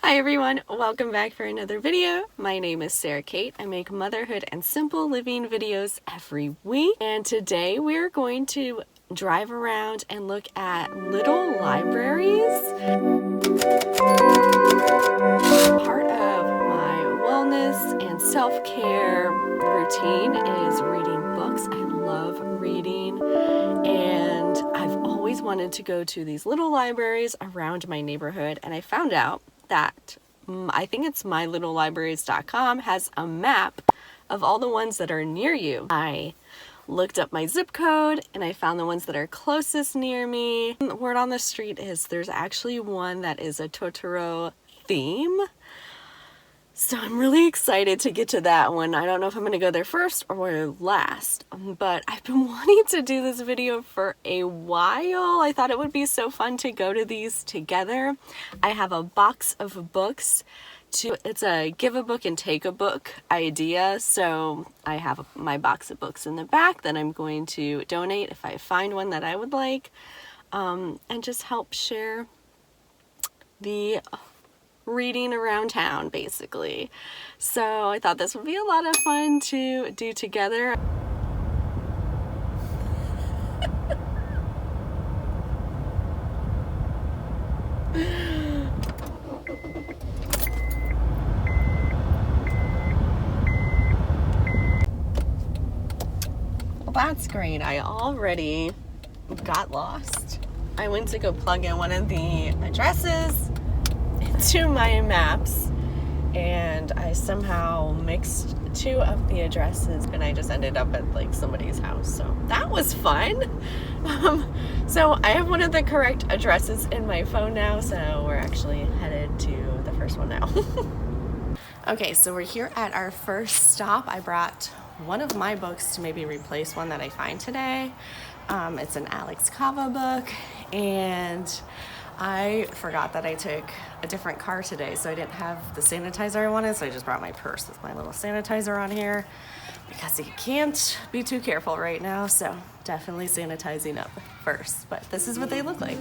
Hi everyone, welcome back for another video. My name is Sarah Kate. I make motherhood and simple living videos every week. And today we're going to drive around and look at little libraries. Part of my wellness and self-care routine is reading books. I love reading, and I've always wanted to go to these little libraries around my neighborhood, and I found out that I think it's mylittleLibraries.com has a map of all the ones that are near you. I looked up my zip code and I found the ones that are closest near me. The word on the street is there's actually one that is a Totoro theme. So I'm really excited to get to that one. I don't know if I'm going to go there first or last, but I've been wanting to do this video for a while. I thought it would be so fun to go to these together. I have a box of books. It's a give a book and take a book idea. So I have my box of books in the back that I'm going to donate if I find one that I would like, and just help share the reading around town, basically. So I thought this would be a lot of fun to do together. Well, that's great. I already got lost. I went to go plug in one of the addresses into my maps, and I somehow mixed two of the addresses, and I just ended up at like somebody's house. So that was fun. So I have one of the correct addresses in my phone now, so we're actually headed to the first one now. Okay, so we're here at our first stop. I brought one of my books to maybe replace one that I find today. It's an Alex Kava book, and I forgot that I took a different car today, so I didn't have the sanitizer I wanted, so I just brought my purse with my little sanitizer on here because you can't be too careful right now, so definitely sanitizing up first. But this is what they look like.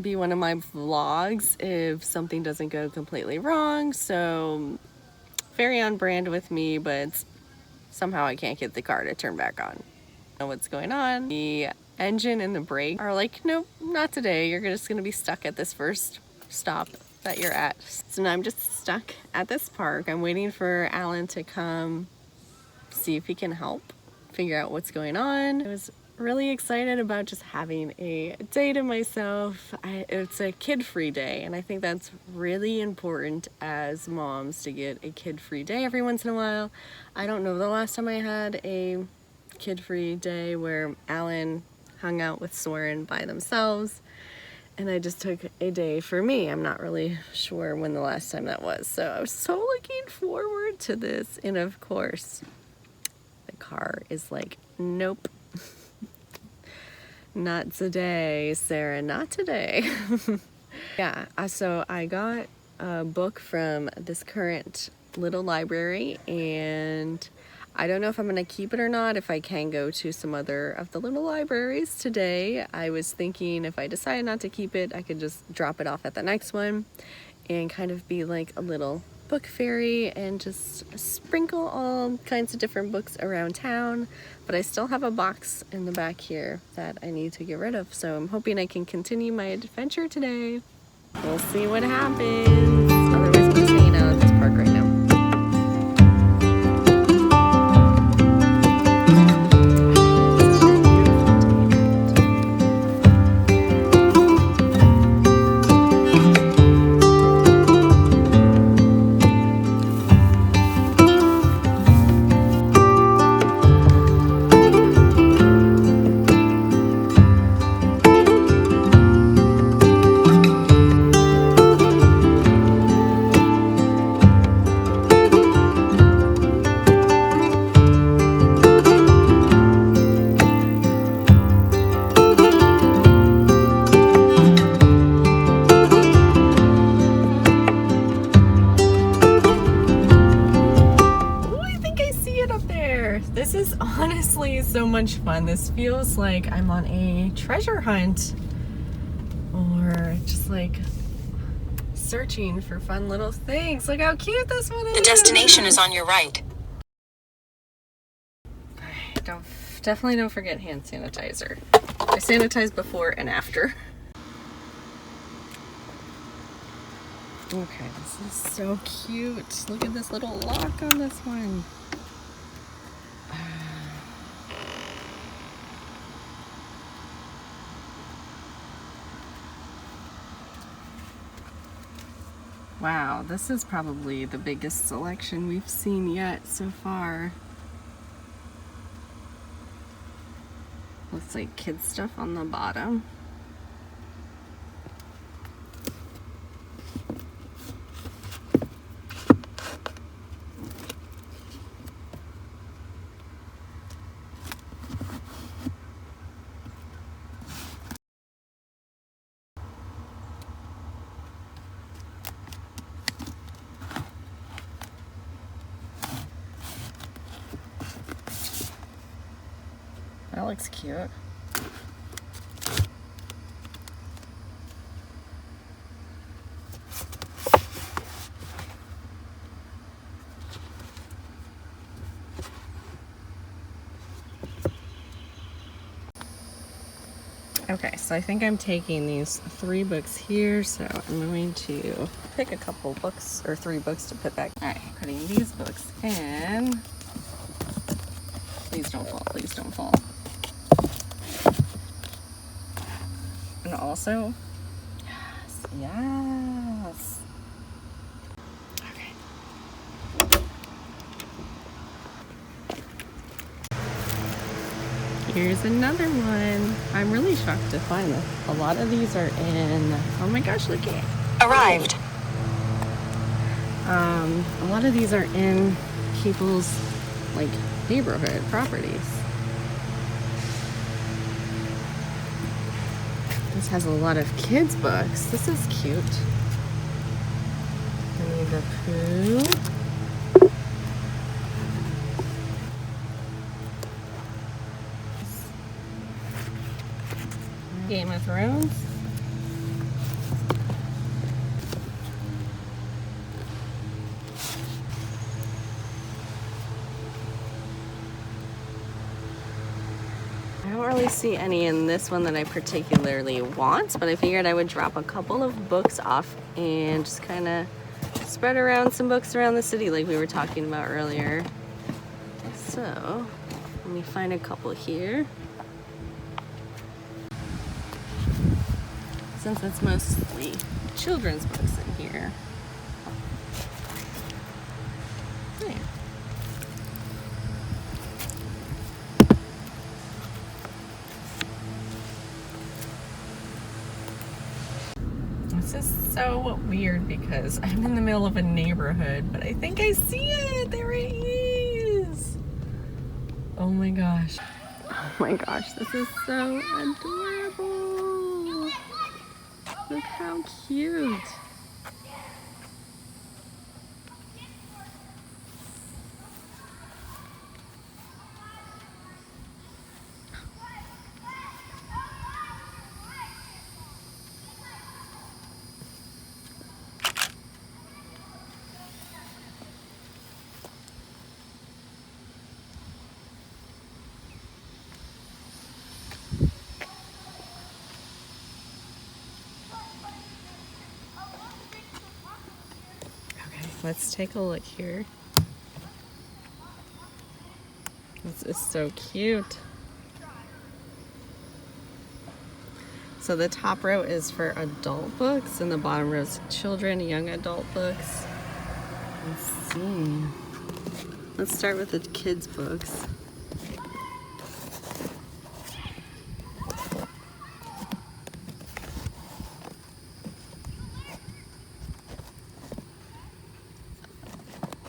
Be one of my vlogs if something doesn't go completely wrong, so very on brand with me, but somehow I can't get the car to turn back on. I don't know what's going on. The engine and the brake are like, nope, not today. You're just gonna be stuck at this first stop that you're at. So now I'm just stuck at this park. I'm waiting for Alan to come see if he can help figure out what's going on. I was really excited about just having a day to myself. It's a kid-free day, and I think that's really important as moms to get a kid-free day every once in a while. I don't know the last time I had a kid-free day where Alan hung out with Soren by themselves, and I just took a day for me. I'm not really sure when the last time that was, so I was so looking forward to this, and of course the car is like, nope. Not today, Sarah, not today. Yeah, so I got a book from this current little library, and I don't know if I'm going to keep it or not, if I can go to some other of the little libraries today. I was thinking if I decide not to keep it, I could just drop it off at the next one and kind of be like a little book fairy and just sprinkle all kinds of different books around town. But I still have a box in the back here that I need to get rid of, so I'm hoping I can continue my adventure today. We'll see what happens. Otherwise I'm just hanging out at this park right now. much fun. This feels like I'm on a treasure hunt or just like searching for fun little things. Look how cute this one is. The destination is on your right. Definitely don't forget hand sanitizer. I sanitize before and after. Okay, this is so cute. Look at this little lock on this one. Wow, this is probably the biggest selection we've seen yet so far. Looks like kids stuff on the bottom. That looks cute. Okay, so I think I'm taking these 3 books here, so I'm going to pick a couple books, or 3 books to put back. All right, putting these books in. Please don't fall, please don't fall. And also, yes. Okay. Here's another one. I'm really shocked to find that a lot of these are in, oh my gosh, look at it. Arrived. A lot of these are in people's like neighborhood properties. This has a lot of kids books. This is cute. Winnie the Pooh. Game of Thrones. I don't really see any in this one that I particularly want, but I figured I would drop a couple of books off and just kind of spread around some books around the city like we were talking about earlier. So, let me find a couple here. Since it's mostly children's books in here. There. This is so weird because I'm in the middle of a neighborhood, but I think I see it. There it is. Oh my gosh. Oh my gosh, this is so adorable. Look how cute. Let's take a look here. This is so cute. So the top row is for adult books and the bottom row is children, young adult books. Let's see. Let's start with the kids' books.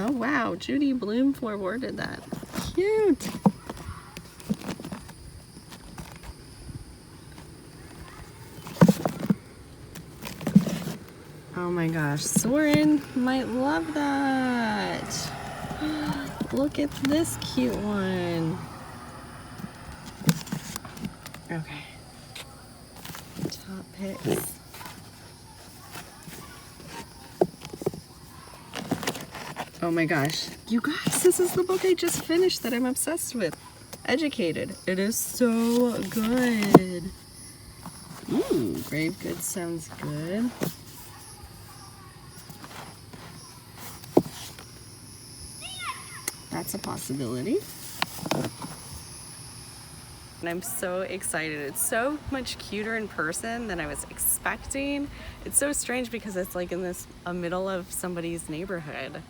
Oh wow, Judy Blume forwarded that. Cute. Oh my gosh, Soren might love that. Look at this cute one. Okay. Top picks. Oh my gosh. You guys, this is the book I just finished that I'm obsessed with. Educated. It is so good. Grave Goods sounds good. That's a possibility. And I'm so excited. It's so much cuter in person than I was expecting. It's so strange because it's like in a middle of somebody's neighborhood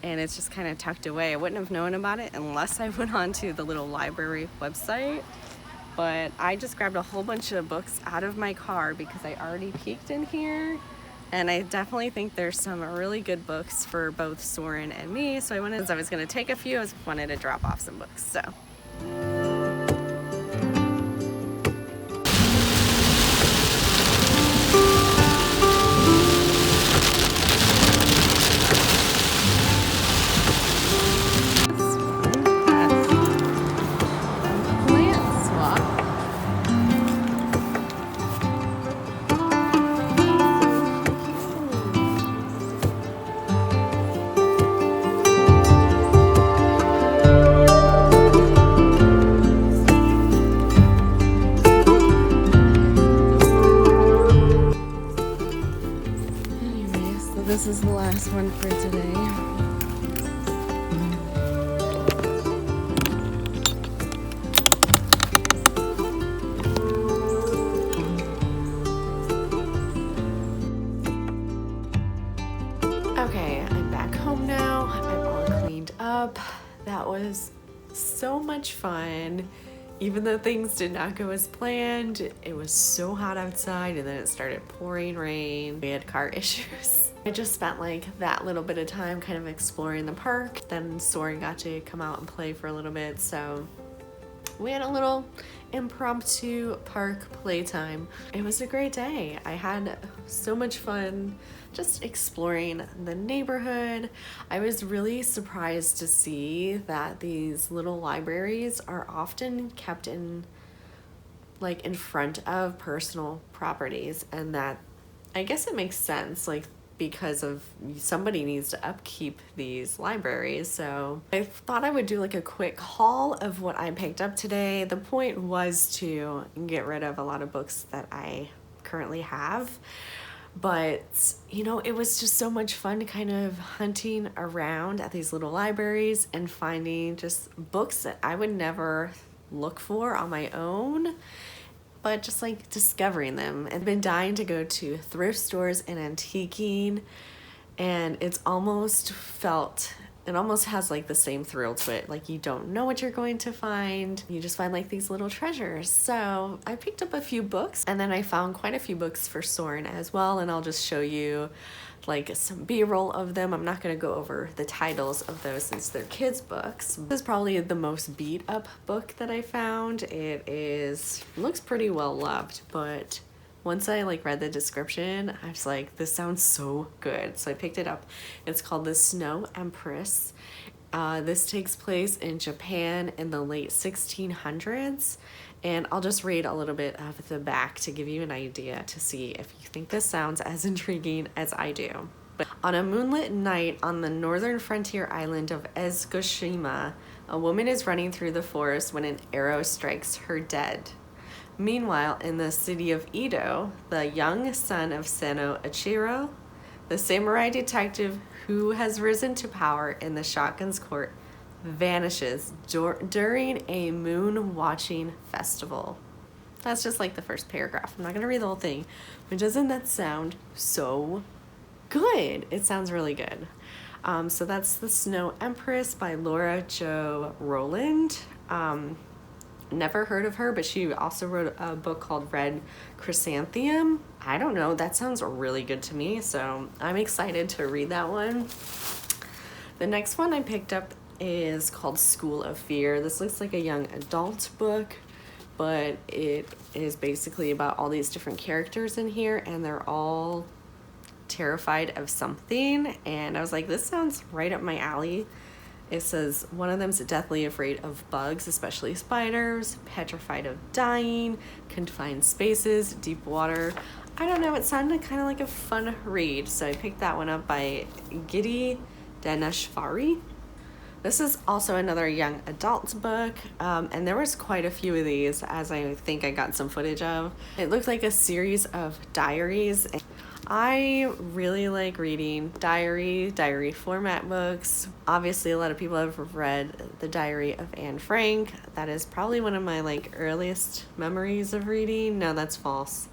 and it's just kind of tucked away. I wouldn't have known about it unless I went onto the little library website. But I just grabbed a whole bunch of books out of my car because I already peeked in here. And I definitely think there's some really good books for both Soren and me. So I was gonna take a few, I wanted to drop off some books, so. This is the last one for today. Okay, I'm back home now. I'm all cleaned up. That was so much fun. Even though things did not go as planned, it was so hot outside and then it started pouring rain. We had car issues. I just spent like that little bit of time kind of exploring the park. Then Soren got to come out and play for a little bit. So we had a little impromptu park playtime. It was a great day. I had so much fun just exploring the neighborhood. I was really surprised to see that these little libraries are often kept in front of personal properties, and that I guess it makes sense, like because of somebody needs to upkeep these libraries. So I thought I would do like a quick haul of what I picked up today. The point was to get rid of a lot of books that I currently have. But, you know, it was just so much fun kind of hunting around at these little libraries and finding just books that I would never look for on my own, but just like discovering them. I've been dying to go to thrift stores and antiquing, and it almost has like the same thrill to it. Like you don't know what you're going to find. You just find like these little treasures. So I picked up a few books, and then I found quite a few books for Soren as well. And I'll just show you like some B-roll of them. I'm not going to go over the titles of those since they're kids' books. This is probably the most beat up book that I found. Looks pretty well loved, but once I read the description, I was like, this sounds so good. So I picked it up. It's called The Snow Empress. This takes place in Japan in the late 1600s. And I'll just read a little bit of the back to give you an idea to see if you think this sounds as intriguing as I do. But on a moonlit night on the northern frontier island of Ezushima, a woman is running through the forest when an arrow strikes her dead. Meanwhile, in the city of Edo, the young son of Seno Ichiro, the samurai detective who has risen to power in the Shotgun's court, vanishes during a moon watching festival. That's just like the first paragraph. I'm not going to read the whole thing, but doesn't that sound so good? It sounds really good. So that's The Snow Empress by Laura Jo Rowland. Never heard of her, but she also wrote a book called Red Chrysanthemum. I don't know, that sounds really good to me, so I'm excited to read that one. The next one I picked up is called School of Fear. This looks like a young adult book, but it is basically about all these different characters in here, and they're all terrified of something, and I was like, this sounds right up my alley. It says one of them's deathly afraid of bugs, especially spiders, petrified of dying, confined spaces, deep water. I don't know, it sounded kind of like a fun read, so I picked that one up by Giddy Daneshvari. This is also another young adult book, and there was quite a few of these, as I think I got some footage of. It looked like a series of diaries. I really like reading diary format books. Obviously, a lot of people have read The Diary of Anne Frank. That is probably one of my earliest memories of reading. No, that's false.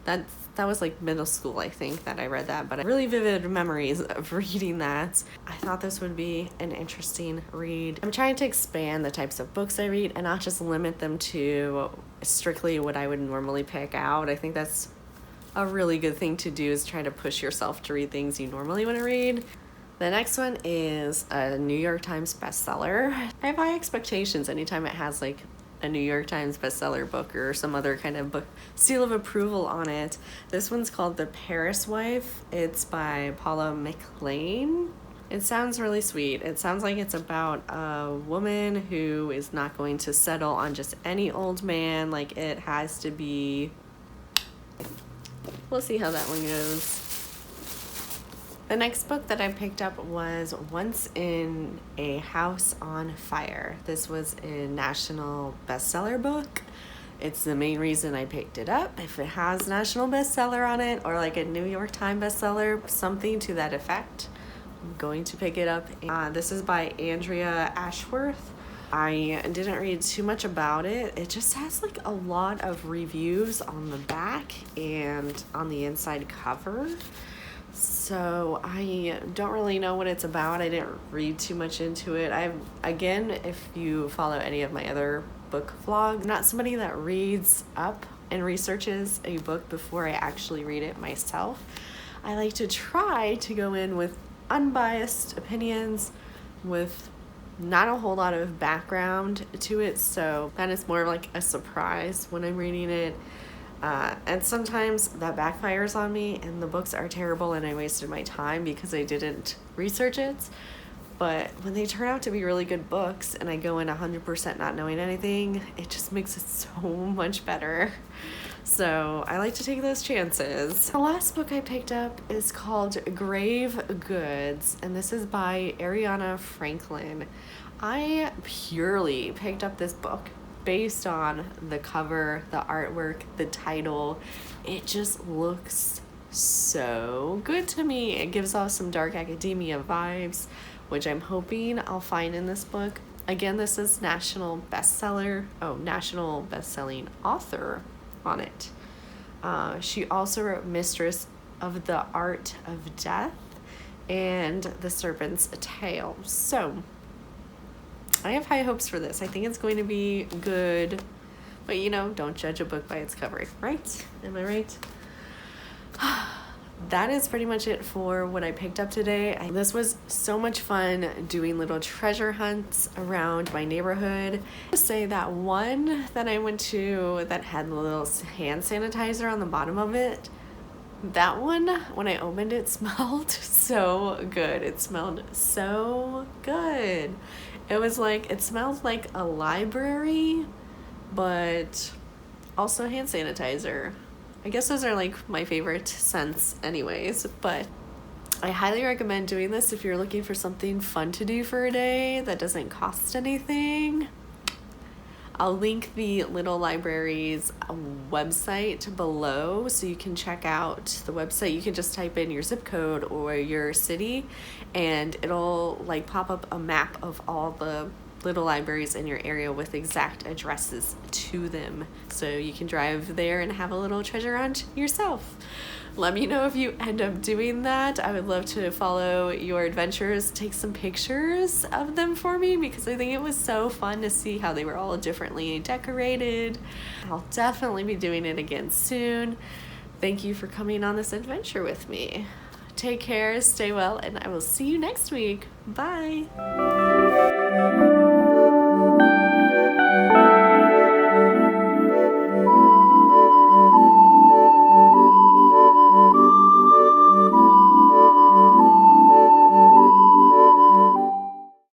That was middle school, I think, that I read that, but really vivid memories of reading that. I thought this would be an interesting read. I'm trying to expand the types of books I read and not just limit them to strictly what I would normally pick out. I think that's a really good thing to do, is try to push yourself to read things you normally want to read. The next one is a New York Times bestseller. I have high expectations anytime it has a New York Times bestseller book or some other kind of book seal of approval on it. This one's called The Paris Wife. It's by Paula McLean. It sounds really sweet. It sounds like it's about a woman who is not going to settle on just any old man. It has to be... We'll see how that one goes. The next book that I picked up was Once in a House on Fire. This was a national bestseller book. It's the main reason I picked it up. If it has national bestseller on it, or a New York Times bestseller, something to that effect, I'm going to pick it up. This is by Andrea Ashworth. I didn't read too much about it. It just has a lot of reviews on the back and on the inside cover. So I don't really know what it's about. I didn't read too much into it. Again, if you follow any of my other book vlogs, I'm not somebody that reads up and researches a book before I actually read it myself. I like to try to go in with unbiased opinions, with not a whole lot of background to it, so that is more of a surprise when I'm reading it. And sometimes that backfires on me and the books are terrible and I wasted my time because I didn't research it. But when they turn out to be really good books and I go in 100% not knowing anything, it just makes it so much better. So I like to take those chances. The last book I picked up is called Grave Goods, and this is by Ariana Franklin. I purely picked up this book based on the cover, the artwork, the title. It just looks so good to me. It gives off some dark academia vibes, which I'm hoping I'll find in this book. Again, this is national bestselling author on it. She also wrote Mistress of the Art of Death and The Serpent's Tale. So I have high hopes for this. I think it's going to be good, but don't judge a book by its cover, right? Am I right? That is pretty much it for what I picked up today. This was so much fun doing little treasure hunts around my neighborhood. I say that one that I went to that had the little hand sanitizer on the bottom of it, that one, when I opened it, smelled so good. It smelled so good. It smelled like a library, but also hand sanitizer. I guess those are my favorite scents anyways, but I highly recommend doing this if you're looking for something fun to do for a day that doesn't cost anything. I'll link the Little Library's website below so you can check out the website. You can just type in your zip code or your city and it'll pop up a map of all the little libraries in your area with exact addresses to them, so you can drive there and have a little treasure hunt yourself. Let me know if you end up doing that. I would love to follow your adventures. Take some pictures of them for me because I think it was so fun to see how they were all differently decorated. I'll definitely be doing it again soon. Thank you for coming on this adventure with me. Take care, stay well, and I will see you next week. Bye.